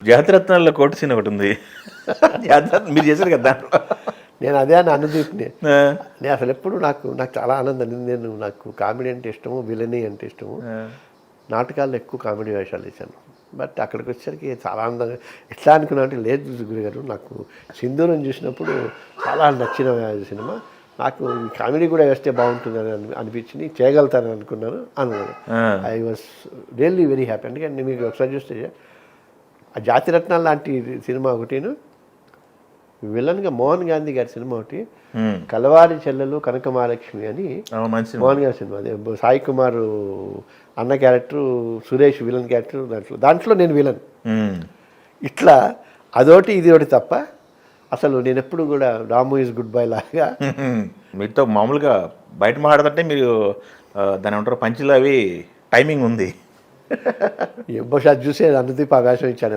జాతిరత్నాల్లో కోటి సీన్ ఒకటి ఉంది. జాతిరత్నం మీరు చేశారు కదా దాంట్లో. నేను అదే అని అనుదీప్ని. ఆ, నేను అసలు ఎప్పుడు నాకు చాలా ఆనందం. నాకు కామెడీ అంటే ఇష్టము, విలనీ అంటే ఇష్టము. ఆ. నాటకాల్లో ఎక్కువ కామెడీ వేషాలు వేసాను. బట్ అక్కడికి వచ్చేసరికి చాలా ఆనందంగా ఎట్లా అనుకున్నా అంటే, లేదు గురుగారు, నాకు సింధూరం చూసినప్పుడు చాలా నచ్చిన సినిమా, నాకు ఈ కామెడీ కూడా వేస్తే బాగుంటుందని అనిపించింది, చేయగలుగుతానని అనుకున్నాను అన్నాను. ఆ. I was really very happy. అందుకని మీకు ఒకసారి చూస్తే ఆ జాతిరత్నాలు లాంటి సినిమా ఒకటిను, విలన్గా మోహన్ గాంధీ గారి సినిమా ఒకటి, కలవారి చెల్లెలు కనక మహాలక్ష్మి అని మంచి మోహన్ గారి సినిమా. అదే సాయి కుమార్ అన్న క్యారెక్టరు, సురేష్ విలన్ క్యారెక్టర్. దాంట్లో నేను విలన్. ఇట్లా అదొకటి ఇది ఒకటి తప్ప అసలు నేను ఎప్పుడు కూడా రాము ఈజ్ గుడ్ బై లాగా. మీతో మామూలుగా బయట మాట్లాడుతుంటే మీరు దాని ఏమంటారు పంచులు అవి టైమింగ్ ఉంది. బహుశా చూసే అనుదీప్ ఆ వేషం ఇచ్చాను.